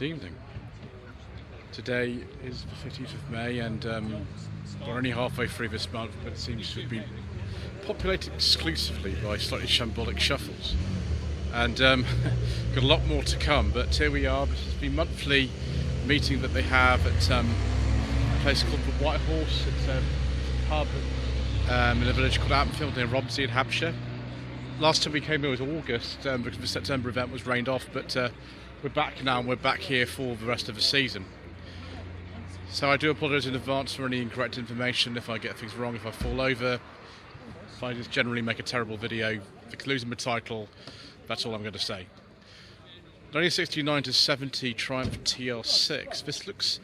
Good evening. Today is the 15th of May and we're only halfway through this month, but it seems to have been populated exclusively by slightly shambolic shuffles. And got a lot more to come, but here we are. This is the monthly meeting that they have at a place called the White Horse. It's a pub in a village called Ampfield near Romsey in Hampshire. Last time we came here was August because the September event was rained off, but we're back now and we're back here for the rest of the season. So I do apologise in advance for any incorrect information, if I get things wrong, if I fall over, if I just generally make a terrible video, if it losing the title, that's all I'm going to say. 1969 to 70 Triumph TR6. This looks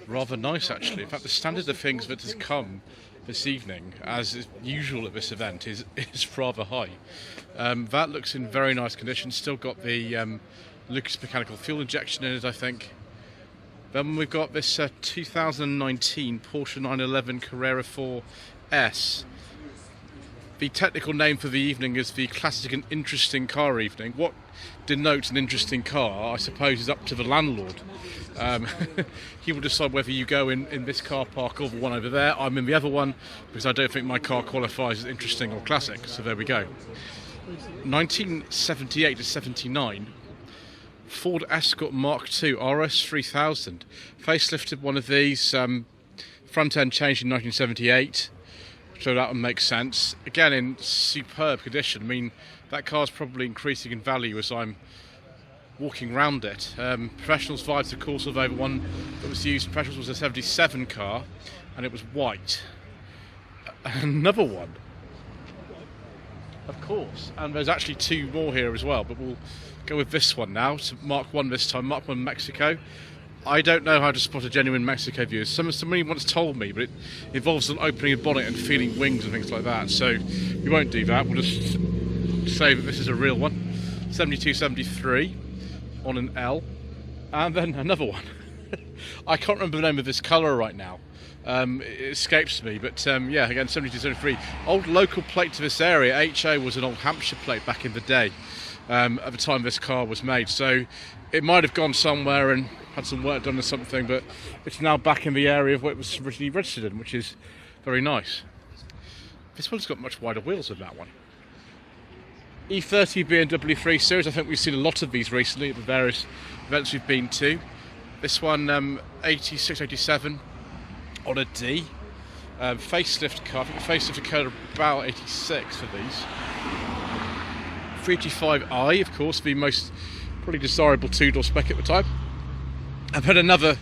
rather nice actually. In fact, the standard of things that has come this evening, as is usual at this event, is rather high. That looks in very nice condition. Still got the Lucas mechanical fuel injection in it, I think. Then we've got this 2019 Porsche 911 Carrera 4S. The technical name for the evening is the Classic and Interesting Car Evening. What denotes an interesting car, I suppose, is up to the landlord. He will decide whether you go in this car park or the one over there. I'm in the other one because I don't think my car qualifies as interesting or classic, so there we go. 1978 to 79. Ford Escort Mark II RS 3000. Facelifted one of these, front end changed in 1978, so that would make sense. Again, in superb condition. I mean, that car's probably increasing in value as I'm walking around it. Professionals vibes, of course, of over one that was used. Professionals was a 77 car, and it was white. Another one, of course, and there's actually two more here as well, but we'll go with this one now. So Mark 1 this time, Mark 1 Mexico. I don't know how to spot a genuine Mexico view. Somebody once told me, but it involves opening a bonnet and feeling wings and things like that, so we won't do that. We'll just say that this is a real one. 72-73 on an L, and then another one. I can't remember the name of this colour right now. It escapes me, but yeah, again, 72-73. Old local plate to this area. HA was an old Hampshire plate back in the day, at the time this car was made, so it might have gone somewhere and had some work done or something, but it's now back in the area of what it was originally registered in, which is very nice. This one's got much wider wheels than that one. E30 BMW 3 Series. I think we've seen a lot of these recently at the various events we've been to. This one 86, 87 on a D. Facelift car. I think the facelift occurred about 86 for these. 385i, of course, the most probably desirable two-door spec at the time. I've had another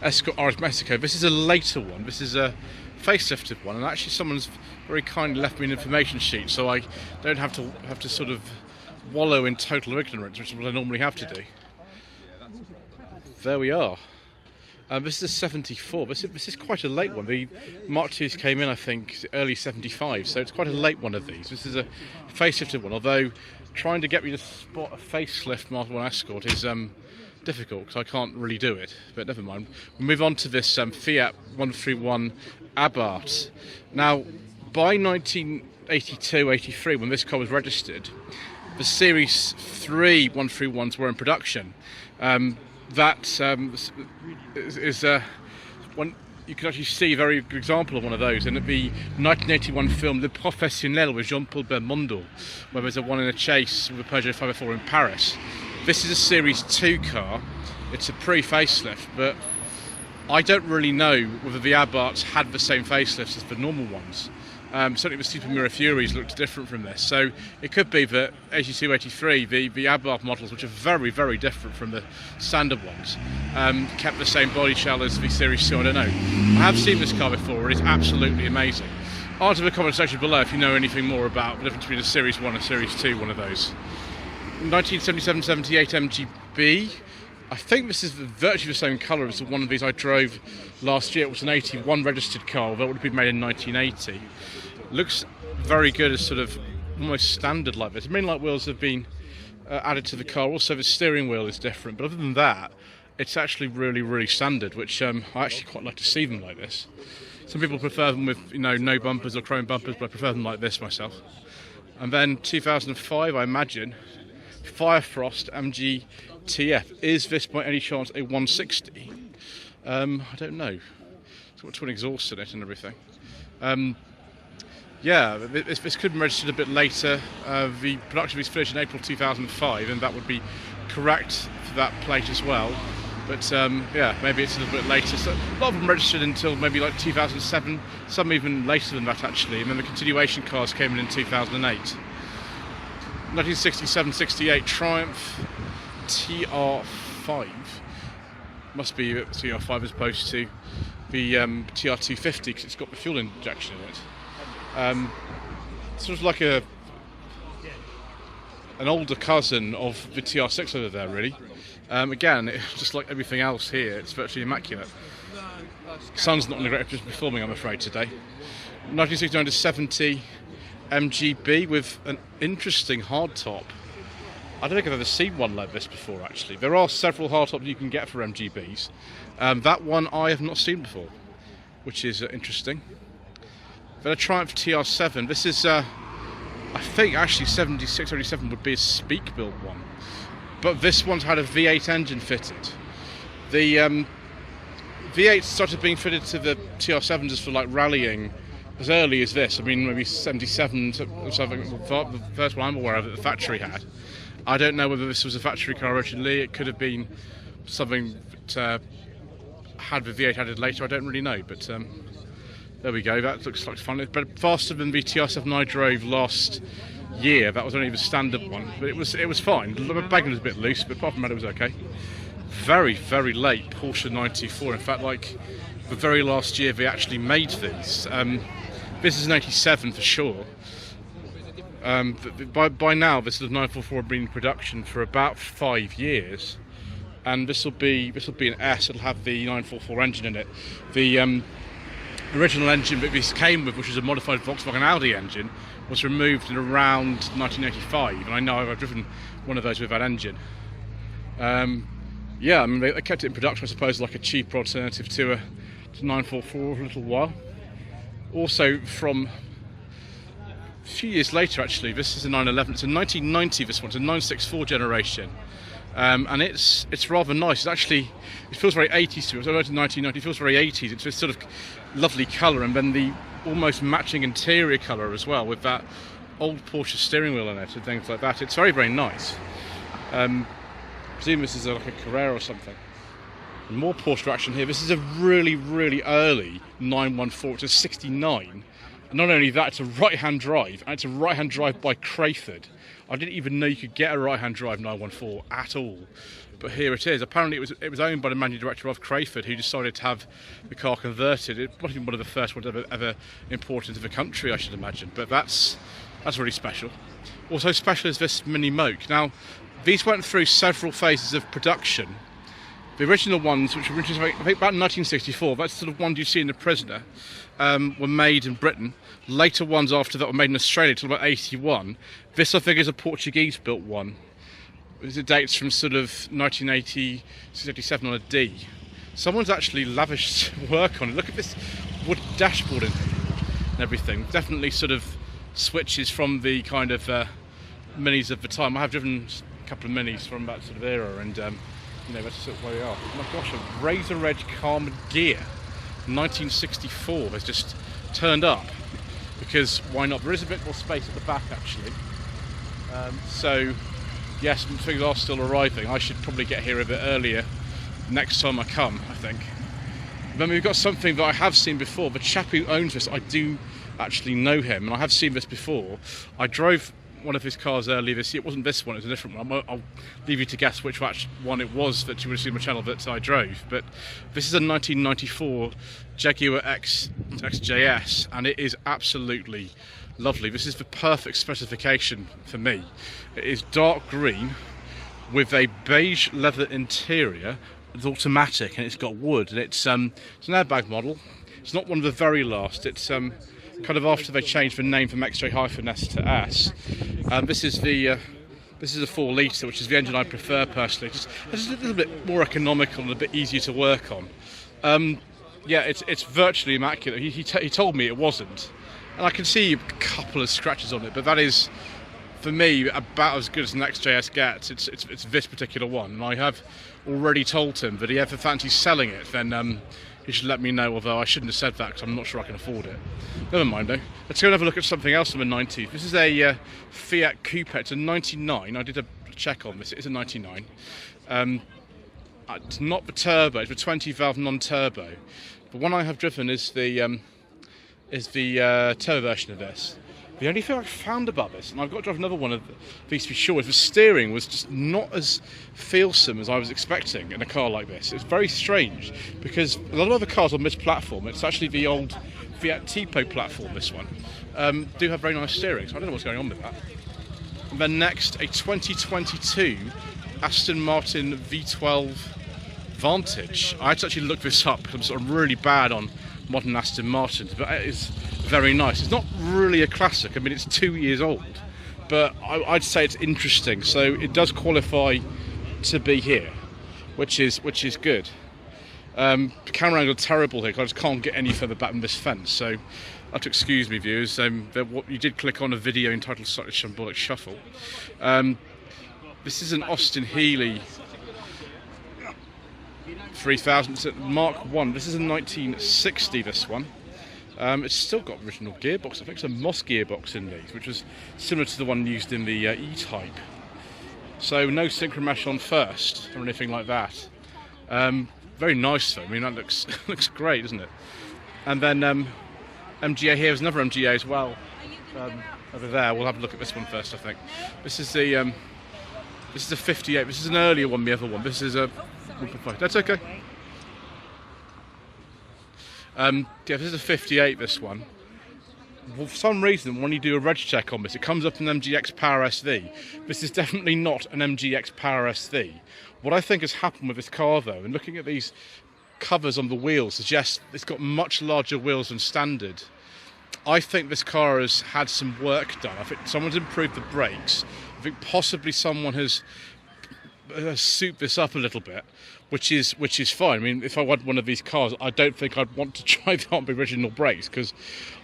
Escort RS Mexico. This is a later one. This is a facelifted one, and actually someone's very kindly left me an information sheet, so I don't have to sort of wallow in total ignorance, which is what I normally have to do. There we are. This is a 74. This is quite a late one. The Mark IIs came in, I think, early 75, so it's quite a late one of these. This is a facelifted one, although trying to get me to spot a facelift Mark I Escort is difficult because I can't really do it, but never mind. We'll move on to this Fiat 131 Abarth. Now, by 1982-83, when this car was registered, the Series 3 131s were in production. That is one you can actually see a very good example of one of those in the 1981 film Le Professionnel with Jean-Paul Belmondo, where there's a one in a chase with a Peugeot 504 in Paris. This is a Series 2 car. It's a pre-facelift, but I don't really know whether the Abarths had the same facelifts as the normal ones. Certainly the Super Mirror Furies looked different from this, so it could be that 82, 83, the Abarth models, which are very, very different from the standard ones, kept the same body shell as the Series 2, I don't know. I have seen this car before, it is absolutely amazing. Answer the comment section below if you know anything more about the difference between a Series 1 and a Series 2, one of those. 1977-78 MGB. I think this is virtually the same colour as the one of these I drove last year. It was an 81 registered car, although it would have been made in 1980. Looks very good as sort of almost standard like this. The main light wheels have been added to the car. Also, the steering wheel is different, but other than that, it's actually really, really standard, which I actually quite like to see them like this. Some people prefer them with, you know, no bumpers or chrome bumpers, but I prefer them like this myself. And then 2005, I imagine, Firefrost MG TF. Is this by any chance a 160? I don't know. It's got twin exhaust in it and everything. Yeah, this could be registered a bit later. The production was finished in April 2005, and that would be correct for that plate as well. But yeah, maybe it's a little bit later. So a lot of them registered until maybe like 2007, some even later than that actually. And then the continuation cars came in 2008. 1967-68 Triumph TR5. Must be a TR5 as opposed to the TR250 because it's got the fuel injection in it. Sort of like an older cousin of the TR6 over there, really. Again, just like everything else here, it's virtually immaculate. Sun's not in a great position for filming, I'm afraid, today. 1969-70 MGB with an interesting hardtop. I don't think I've ever seen one like this before, actually. There are several hardtops you can get for MGBs. That one I have not seen before, which is interesting. Then a Triumph TR7. This is, I think, actually 76, 77 would be a Speak-built one. But this one's had a V8 engine fitted. The V8 started being fitted to the TR7 just for like rallying as early as this. I mean, maybe 77 or something. The first one I'm aware of that the factory had. I don't know whether this was a factory car originally. It could have been something that had the V8 added later. I don't really know, but there we go. That looks like fun. But faster than the TR7 I drove last year. That was only the standard one, but it was fine. The bagging was a bit loose, but apart from that, it was okay. Very, very late Porsche 94. In fact, like the very last year they actually made these. This is an 87 for sure. By now, this is 944 been in production for about 5 years, and this will be an S. It'll have the 944 engine in it. The original engine that this came with, which was a modified Volkswagen Audi engine, was removed in around 1985, and I know I've driven one of those with that engine. Yeah, I mean they kept it in production, I suppose, like a cheaper alternative to 944 for a little while. Also, from a few years later, actually, this is a 911. It's a 1990. This one's a 964 generation, and it's rather nice. It feels very 80s to me. It was in 1990. It feels very 80s. It's this sort of lovely colour, and then the almost matching interior colour as well, with that old Porsche steering wheel in it and things like that. It's very, very nice. I presume this is like a Carrera or something. And more Porsche action here. This is a really, really early 914. It's a 69. And not only that, it's a right-hand drive, and it's a right-hand drive by Crayford. I didn't even know you could get a right-hand drive 914 at all. But here it is. Apparently it was owned by the managing director of Crayford, who decided to have the car converted. It wasn't one of the first ones ever imported into the country, I should imagine. But that's really special. Also special is this Mini Moke. Now, these went through several phases of production. The original ones, which were introduced, I think, about 1964, that's sort of ones you see in The Prisoner, were made in Britain. Later ones after that were made in Australia till about 81. This, I think, is a Portuguese-built one. It dates from sort of 1980, 87 on a D. Someone's actually lavished work on it. Look at this wood dashboard and everything. Definitely sort of switches from the kind of Minis of the time. I have driven a couple of Minis from that sort of era, and you know, that's sort of where we are. Oh my gosh, a razor edge Carman gear, 1964, has just turned up, because why not? There is a bit more space at the back actually. So yes, things are still arriving. I should probably get here a bit earlier next time I come, I think. Then we've got something that I have seen before. The chap who owns this, I do actually know him, and I have seen this before. I drove one of his cars earlier this year. It wasn't this one, it was a different one. I'll leave you to guess which one it was that you would have seen on my channel that I drove. But this is a 1994 Jaguar XJS, and it is absolutely lovely. This is the perfect specification for me. It is dark green with a beige leather interior. It's automatic and it's got wood, and it's an airbag model. It's not one of the very last. It's kind of after they changed the name from XJ-S to S. This is a 4 litre, which is the engine I prefer personally. It's a little bit more economical and a bit easier to work on. Yeah, it's virtually immaculate. He told me it wasn't, and I can see a couple of scratches on it, but that is for me, about as good as an XJS gets. It's this particular one, and I have already told him that if he ever fancies selling it, then he should let me know, although I shouldn't have said that because I'm not sure I can afford it. Never mind though. Let's go and have a look at something else from the 90s. This is a Fiat Coupet. It's a 99. I did a check on this. It is a 99. It's not the turbo, it's the 20 valve non-turbo. The one I have driven is the turbo version of this. The only thing I found about this, and I've got to drive another one of these to be sure, is the steering was just not as feelsome as I was expecting in a car like this. It's very strange, because a lot of other cars on this platform, it's actually the old Fiat Tipo platform, this one, do have very nice steering, so I don't know what's going on with that. And then next, a 2022 Aston Martin V12 Vantage. I had to actually look this up because I'm sort of really bad on modern Aston Martins, but it is very nice. It's not really a classic. I mean, it's 2 years old, but I'd say it's interesting. So it does qualify to be here, which is good. The camera angle is terrible here because I just can't get any further back than this fence. So I have to excuse me, viewers. You did click on a video entitled Shambolic Shuffle. This is an Austin Healey 3000. It's at Mark 1. This is a 1960, this one. It's still got original gearbox. I think it's a Moss gearbox in these, which was similar to the one used in the E-Type. So no synchro mesh on first or anything like that. Very nice though. I mean, that looks looks great, doesn't it? And then MGA here is another MGA as well. Over there, we'll have a look at this one first. I think this is the this is a 58. This is an earlier one. The other one. This is a 1.5. That's okay. Yeah, this is a 58, this one. Well, for some reason, when you do a reg check on this, it comes up an MGX Power SV. This is definitely not an MGX Power SV. What I think has happened with this car, though, and looking at these covers on the wheels, suggests it's got much larger wheels than standard. I think this car has had some work done. I think someone's improved the brakes. I think possibly someone has souped this up a little bit, which is fine. I mean, if I want one of these cars, I don't think I'd want to drive it on the original brakes, because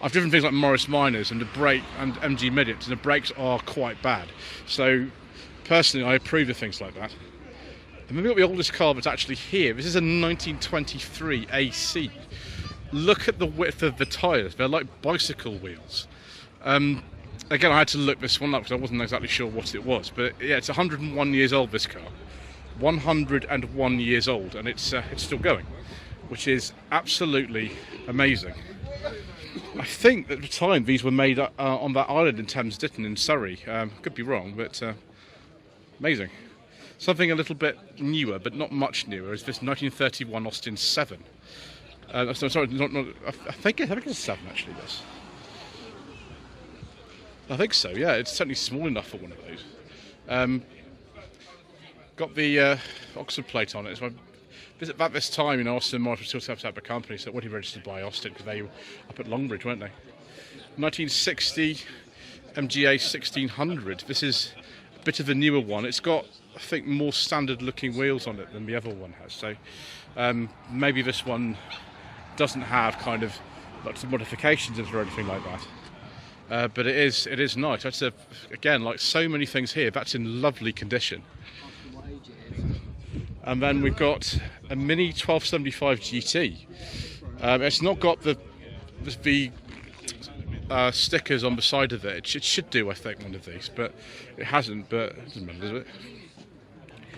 I've driven things like Morris Minors and the brake and MG Midgets, and the brakes are quite bad. So personally, I approve of things like that. And then we've got the oldest car that's actually here. This is a 1923 AC. Look at the width of the tyres. They're like bicycle wheels. Again, I had to look this one up because I wasn't exactly sure what it was. But yeah, it's 101 years old, this car. 101 years old, and it's still going, which is absolutely amazing. I think at the time these were made on that island in Thames Ditton in Surrey. Could be wrong, but amazing. Something a little bit newer, but not much newer, is this 1931 Austin 7. Sorry, not. I think it's a 7 actually. This. I think so. Yeah, it's certainly small enough for one of those. Got the Voxel plate on it. So about this time, you know, Aston Martin still set up a company, so it would be registered by Austin because they were up at Longbridge, weren't they? 1960 MGA 1600. This is a bit of a newer one. It's got, I think, more standard-looking wheels on it than the other one has. So maybe this one doesn't have kind of lots of modifications into it or anything like that. But it is nice. That's again, like so many things here, that's in lovely condition. And then we've got a Mini 1275 GT. It's not got the stickers on the side of it. It should do, I think, one of these, but it hasn't. But it doesn't matter, does it?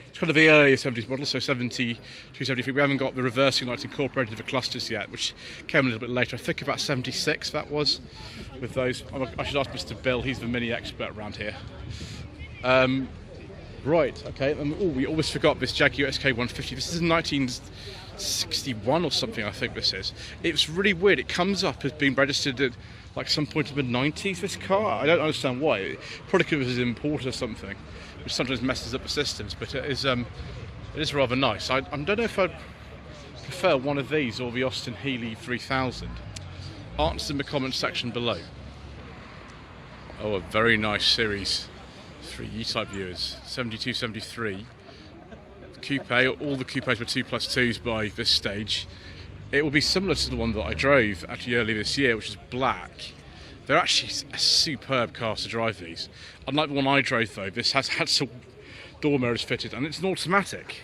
It's kind of the earlier 70s model, so 72, 73. We haven't got the reversing lights incorporated into the clusters yet, which came a little bit later. I think about 76 that was, with those. I should ask Mr. Bill, he's the Mini expert around here. Right, okay, we always forgot this Jaguar XK150. This is 1961 or something, I think this is. It's really weird. It comes up as being registered at like some point in the 90s, this car. I don't understand why. It probably could have been imported or something, which sometimes messes up the systems, but it is rather nice. I don't know if I'd prefer one of these or the Austin Healey 3000. Answer in the comments section below. Oh, a very nice series. 3 E-Type viewers, 72, 73. Coupe, all the coupes were 2+2s by this stage. It will be similar to the one that I drove actually earlier this year, which is black. They're actually a superb car to drive, these. Unlike the one I drove though, this has had some door mirrors fitted and it's an automatic.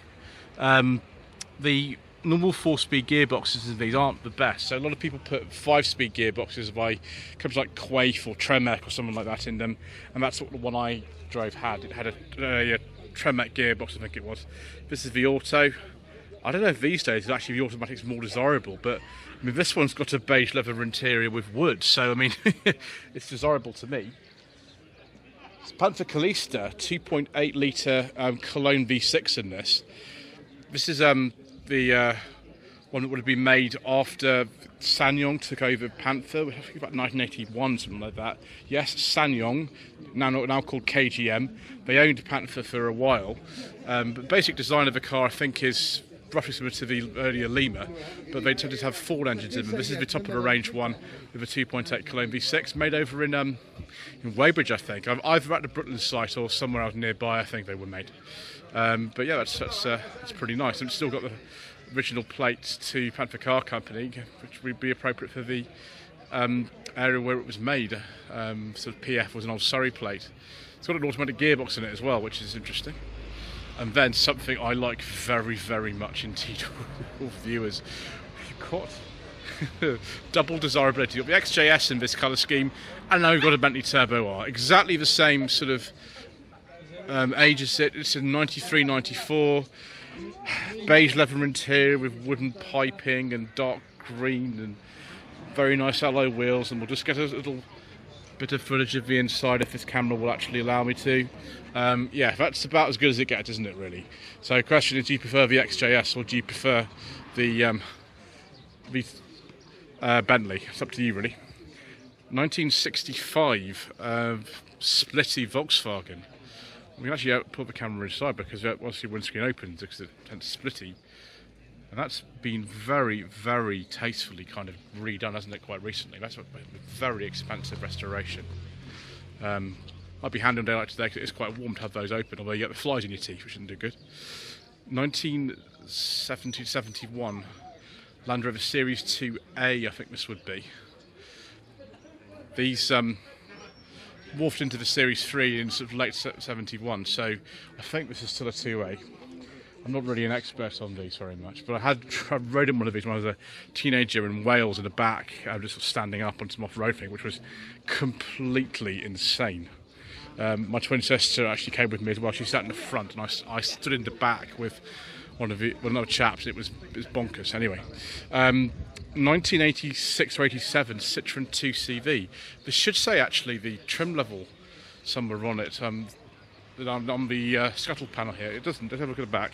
The normal 4-speed gearboxes in these aren't the best, so a lot of people put 5-speed gearboxes by companies like Quaife or Tremec or something like that in them, and that's what the one I drove had. It had a Tremec gearbox, I think it was. This is the auto. I don't know if these days actually the automatic's more desirable, but I mean this one's got a beige leather interior with wood, so I mean it's desirable to me. It's Panther Calista 2.8 litre Cologne V6 in this. This is the one that would have been made after SsangYong took over Panther, I think about 1981, something like that. Yes, SsangYong, now called KGM. They owned Panther for a while, but the basic design of the car I think is roughly similar to the earlier Lima, but they tended to have Ford engines in them. This is the top of the range one with a 2.8 Cologne V6, made over in Weybridge, I think. Either at the Brooklyn site or somewhere else nearby, I think they were made. But yeah, that's pretty nice. And it's still got the original plates to Panther Car Company, which would be appropriate for the area where it was made. Sort of PF was an old Surrey plate. It's got an automatic gearbox in it as well, which is interesting. And then something I like very, very much indeed, all viewers, you've got double desirability. You've got the XJS in this colour scheme, and now you've got a Bentley Turbo R. Exactly the same sort of age as it. It's a 93, 94, beige leather interior with wooden piping and dark green and very nice alloy wheels, and we'll just get a little bit of footage of the inside if this camera will actually allow me to. Yeah, that's about as good as it gets, isn't it, really? So the question is, do you prefer the XJS or do you prefer the Bentley? It's up to you, really. 1965 Splitty Volkswagen. We can actually put the camera inside because once your windscreen opens, because it tends to Splitty. And that's been very, very tastefully kind of redone, hasn't it, quite recently? That's a very expensive restoration. Might be handy on a day like today because it's quite warm to have those open, although you get the flies in your teeth, which shouldn't do good. 1970-71 Land Rover Series 2A, I think this would be. These morphed into the Series 3 in sort of late 71, so I think this is still a 2A. I'm not really an expert on these very much, but I rode in one of these when I was a teenager in Wales in the back, just sort of standing up on some off-road thing, which was completely insane. My twin sister actually came with me as well. She sat in the front, and I stood in the back with another chaps. It was bonkers. Anyway, 1986 or 87 Citroen 2CV. This should say actually the trim level somewhere on it. On the scuttle panel here, it doesn't. Let's have a look at the back.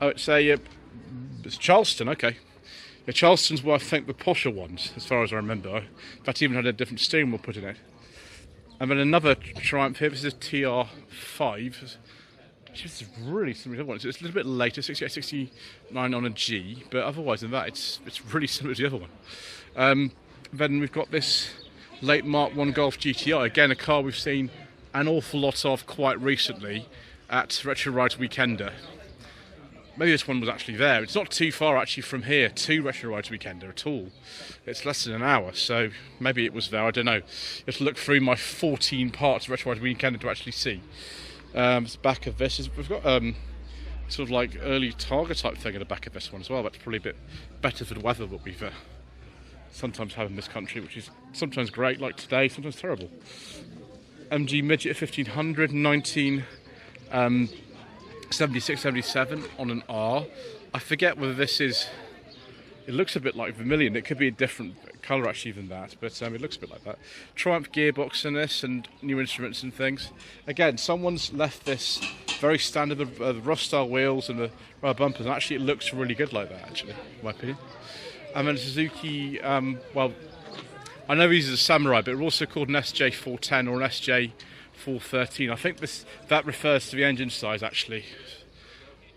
Oh, it's Charleston. Okay, yeah, Charleston's were I think the posher ones, as far as I remember. That even had a different steering wheel put in it. And then another Triumph here. This is a TR5. It's really similar to the other one. It's a little bit later, 68, 69 on a G, but otherwise than that, it's really similar to the other one. Then we've got this late Mark 1 Golf GTI, again a car we've seen an awful lot of quite recently at Retro Rides Weekender. Maybe this one was actually there. It's not too far actually from here to Retro Rides Weekender at all. It's less than an hour, so maybe it was there, I don't know. You have to look through my 14 parts of Retro Rides Weekender to actually see. The back of this is, we've got sort of like early Targa type thing at the back of this one as well. That's probably a bit better for the weather that we've sometimes have in this country, which is sometimes great, like today, sometimes terrible. MG Midget 1500, 1976-77 on an R. I forget whether this is, it looks a bit like Vermilion. It could be a different colour actually than that, but it looks a bit like that. Triumph gearbox in this and new instruments and things. Again, someone's left this very standard, the rust style wheels and the rubber bumpers, and actually it looks really good like that, actually, in my opinion. And then Suzuki, well, I know these are Samurai, but they're also called an SJ410 or an SJ413. I think that refers to the engine size, actually.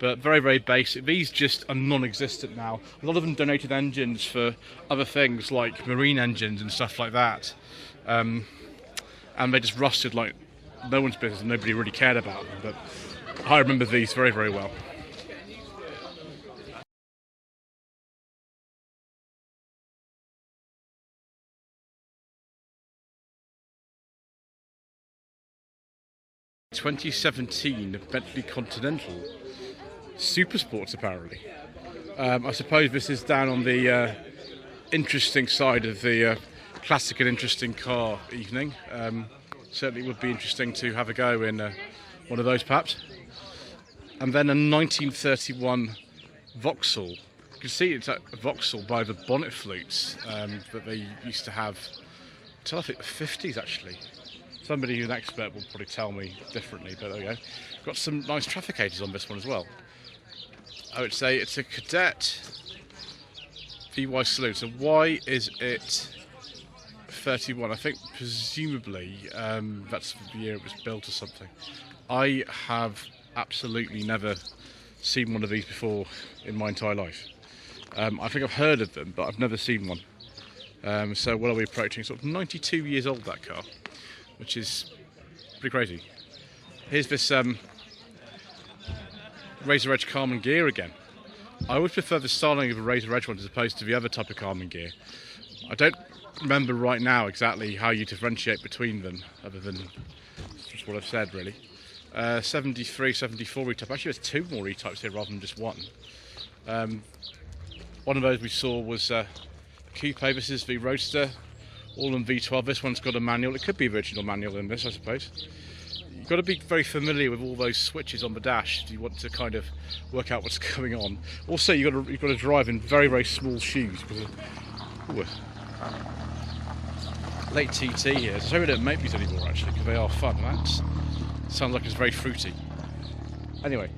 But very, very basic. These just are non-existent now. A lot of them donated engines for other things, like marine engines and stuff like that. And they just rusted like no one's business, and nobody really cared about them. But I remember these very, very well. 2017 Bentley Continental Super Sports, apparently. I suppose this is down on the interesting side of the classic and interesting car evening. Certainly would be interesting to have a go in one of those perhaps. And then a 1931 Voxel. You can see it's a Voxel by the Bonnet Flutes that they used to have until I think the 50s actually. Somebody who's an expert will probably tell me differently, but there we go. Got some nice trafficators on this one as well. I would say it's a Cadet VY Saloon. So why is it 31? I think presumably that's the year it was built or something. I have absolutely never seen one of these before in my entire life. I think I've heard of them, but I've never seen one. So what are we approaching? Sort of 92 years old, that car, which is pretty crazy. Here's this Razor Edge Carman gear again. I always prefer the styling of a Razor Edge one as opposed to the other type of Carman gear. I don't remember right now exactly how you differentiate between them, other than just what I've said really. 73, 74 E-type. Actually there's two more E-types here rather than just one. One of those we saw was Coupet. This is the Roadster, all in V12. This one's got a manual. It could be original manual in this, I suppose. You've got to be very familiar with all those switches on the dash if you want to kind of work out what's going on. Also, you've got to drive in very, very small shoes because of late TT here. So we don't make these anymore actually because they are fun. That sounds like it's very fruity. Anyway,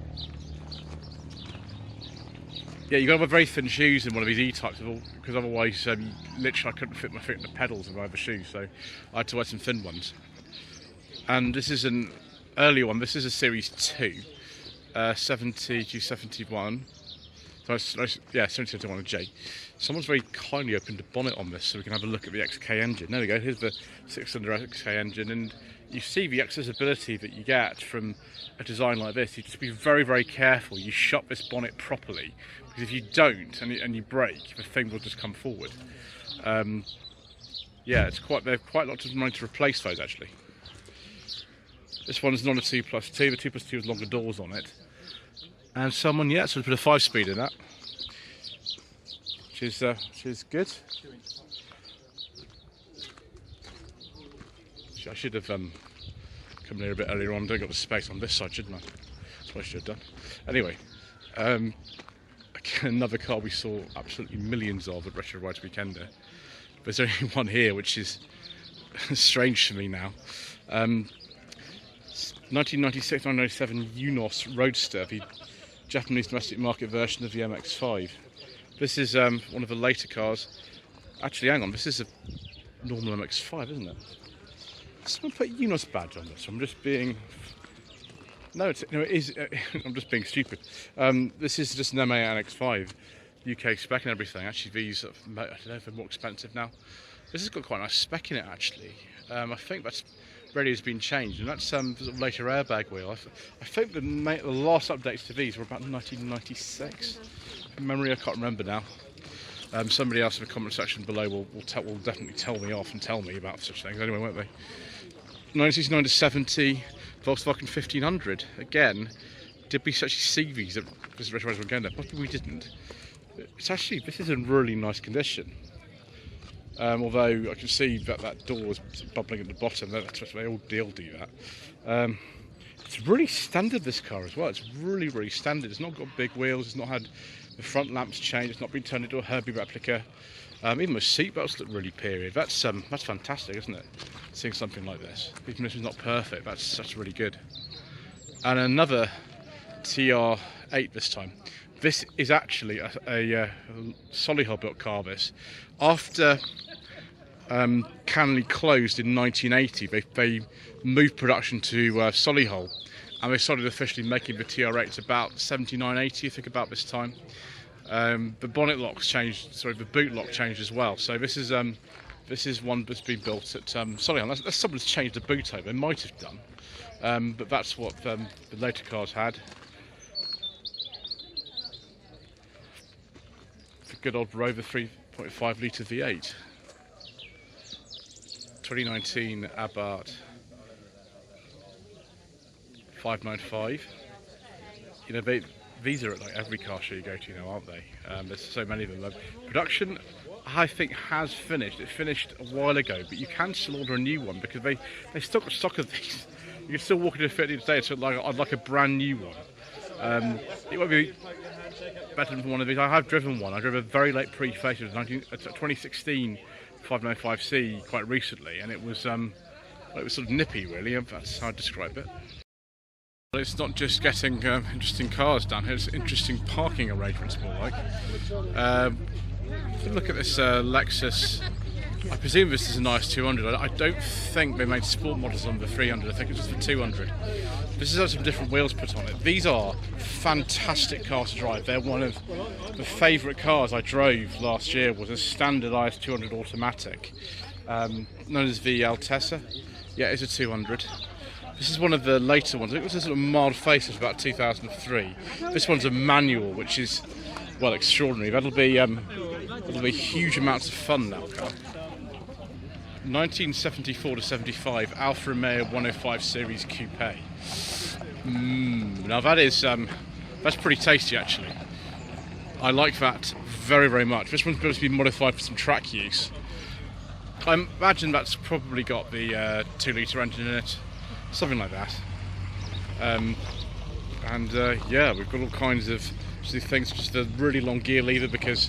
yeah, you've got to have very thin shoes in one of these E-types because otherwise, literally, I couldn't fit my feet in the pedals of my other shoes, so I had to wear some thin ones. And this is an earlier one. This is a Series 2, 70 to 71. Yeah, 7071 J. Someone's very kindly opened a bonnet on this so we can have a look at the XK engine. There we go, here's the 6-cylinder XK engine, and you see the accessibility that you get from a design like this. You just be very, very careful. You shut this bonnet properly, because if you don't and you brake, the thing will just come forward. Yeah, they're quite a lot of money to replace those actually. This one's not a 2+2, the 2+2 has longer doors on it. And someone, yeah, so put a 5-speed in that, which is good. I should have come here a bit earlier on. Don't got the space on this side, shouldn't I? That's what I should have done. Anyway, again, another car we saw absolutely millions of at Retro Rides Weekender. There's only one here, which is strange to me now. 1996-1997 Unos Roadster, the Japanese domestic market version of the MX-5. This is one of the later cars. Actually, hang on, this is a normal MX-5, isn't it? Someone put a Unos badge on this. I'm just being... No, it is. I'm just being stupid. This is just an MA NX5, UK spec and everything. Actually, these, I don't know if they're more expensive now. This has got quite a nice spec in it, actually. I think that's really has been changed, and that's sort of later airbag wheel. I think the last updates to these were about 1996. From memory, I can't remember now. Somebody else in the comment section below will definitely tell me off and tell me about such things anyway, won't they? 1969 to 70 Volkswagen 1500. Again, did we actually see these at this Retro Rides Weekender? Possibly we didn't. It's actually, this is in really nice condition. Although I can see that door is bubbling at the bottom. They all do that. It's really standard, this car as well. It's really, really standard. It's not got big wheels. It's not had the front lamps changed. It's not been turned into a Herbie replica. Even the seatbelts look really period. That's fantastic, isn't it? Seeing something like this. Even if it's not perfect, that's really good. And another TR8 this time. This is actually a Solihull built car. This, after Canley closed in 1980, they moved production to Solihull, and they started officially making the TR8s about 79-80, I think, about this time. The bonnet locks changed, sorry, the boot lock changed as well. So this is one that's been built at Solihull. Unless someone's changed the boot over, they might have done, but that's what the later cars had. The good old Rover 3.5 litre V8. 2019 Abarth. 595. You know, these are at like every car show you go to now, aren't they? There's so many of them. Production, I think, has finished. It finished a while ago, but you can still order a new one because they still got stock of these. You can still walk into a Fiat today, so I'd like a brand new one. It won't be better than one of these. I have driven one. I drove a very late pre-facelift, 2016 595C quite recently, and it was sort of nippy, really. That's how I describe it. But it's not just getting interesting cars down here; it's interesting parking arrangements, more like. Look at this Lexus. I presume this is a nice 200. I don't think they made sport models on the 300. I think it's just the 200. This has some different wheels put on it. These are fantastic cars to drive. They're one of the favourite cars I drove last year. Was a standardised 200 automatic, known as the Altessa. Yeah, it's a 200. This is one of the later ones. It was a sort of mild facelift about 2003. This one's a manual, which is, well, extraordinary. That'll be huge amounts of fun, that car. 1974 to 75 Alfa Romeo 105 Series Coupet. Now that is that's pretty tasty, actually. I like that very, very much. This one's supposed to be modified for some track use. I imagine that's probably got the 2-litre engine in it, something like that. Yeah, we've got all kinds of things, just a really long gear lever, because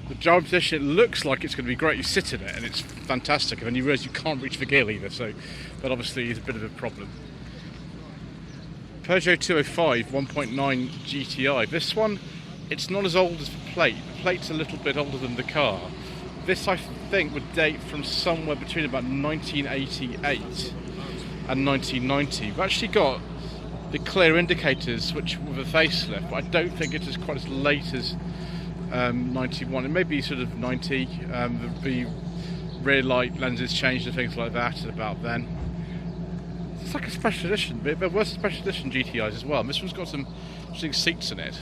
the driving position, it looks like it's going to be great. You sit in it and it's fantastic, and then you realise you can't reach the gear lever, so that obviously is a bit of a problem. Peugeot 205 1.9 GTI. This one, it's not as old as the plate. The plate's a little bit older than the car. This, I think, would date from somewhere between about 1988 and 1990. We've actually got the clear indicators, which with a facelift, but I don't think it's as quite as late as 91. It may be sort of 90. The rear light lenses changed and things like that at about then. It's like a special edition, but there were special edition GTIs as well. And this one's got some interesting seats in it.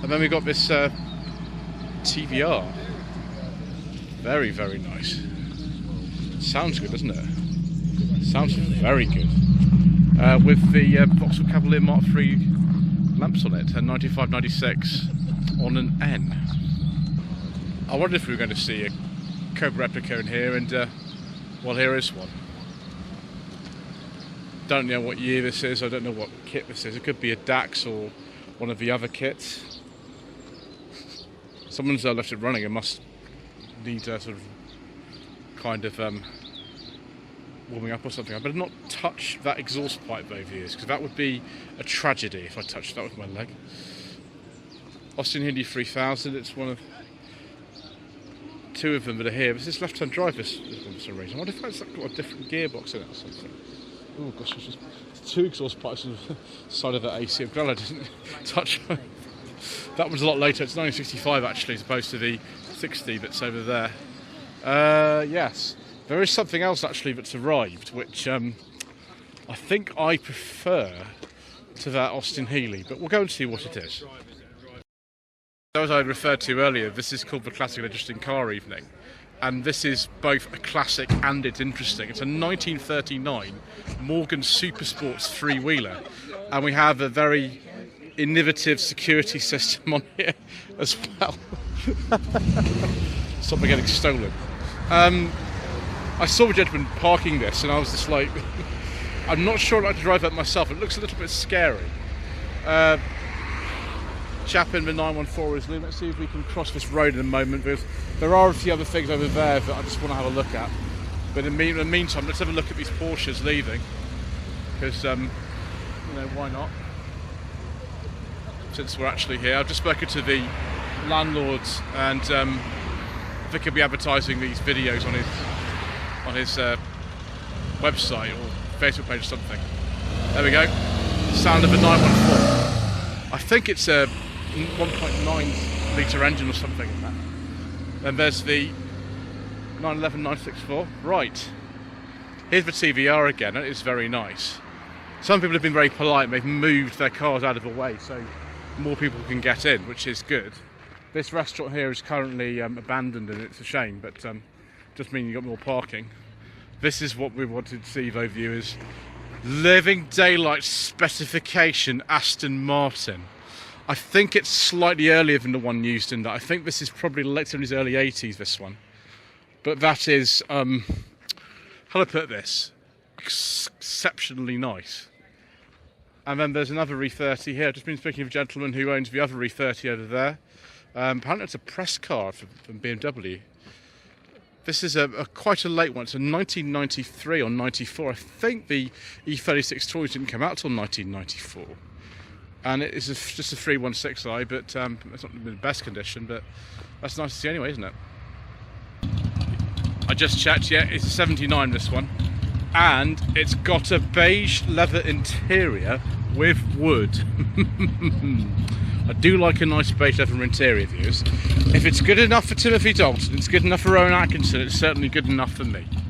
And then we've got this TVR. Very, very nice. Sounds good, doesn't it? Sounds very good. With the Voxel Cavalier Mark III lamps on it, and 9596 on an N. I wondered if we were going to see a Coupet replica in here, and well, here is one. Don't know what year this is, I don't know what kit this is. It could be a DAX or one of the other kits. Someone's left it running and must need a sort of kind of warming up or something. I better not touch that exhaust pipe over here, because that would be a tragedy if I touched that with my leg. Austin Hindi 3000, it's one of two of them that are here. This is left-hand drive this one for some reason. I wonder if that's got a different gearbox in it or something. Oh gosh, there's just two exhaust pipes on the side of that AC. I'm glad I didn't touch that. That was a lot later. It's 1965 actually, as opposed to the 60 that's over there. Yes, there is something else actually that's arrived, which I think I prefer to that Austin Healey, but we'll go and see what it is. As I referred to earlier, this is called the Classic Interesting Car Evening, and this is both a classic and it's interesting. It's a 1939 Morgan Supersports three-wheeler, and we have a very innovative security system on here as well. Stop me getting stolen. I saw the gentleman parking this, and I was just like, I'm not sure I'd like to drive that myself. It looks a little bit scary. Chap in the 914 is leaving. Let's see if we can cross this road in a moment. There are a few other things over there that I just want to have a look at. But in the meantime, let's have a look at these Porsches leaving, because you know, why not? Since we're actually here, I've just spoken to the landlords, and they could be advertising these videos on his website or Facebook page or something. There we go. Sound of a 914. I think it's a 1.9 litre engine or something in that. Then there's the 911 964. Right. Here's the TVR again, and it's very nice. Some people have been very polite and they've moved their cars out of the way so more people can get in, which is good. This restaurant here is currently abandoned, and it's a shame, but just meaning you've got more parking. This is what we wanted to see, though, viewers. Living Daylight specification Aston Martin. I think it's slightly earlier than the one used in that. I think this is probably late in his early 80s, this one. But that is, how do I put this? Exceptionally nice. And then there's another E30 here. I've just been speaking to a gentleman who owns the other E30 over there. Apparently it's a press car from BMW. This is quite a late one. It's a 1993 or 94. I think the E36 Toys didn't come out till 1994. And it is just a 316i, but it's not in the best condition, but that's nice to see anyway, isn't it? I just checked, yeah, it's a 79, this one. And it's got a beige leather interior with wood. I do like a nice beige leather interior, viewers. If it's good enough for Timothy Dalton, it's good enough for Rowan Atkinson, it's certainly good enough for me.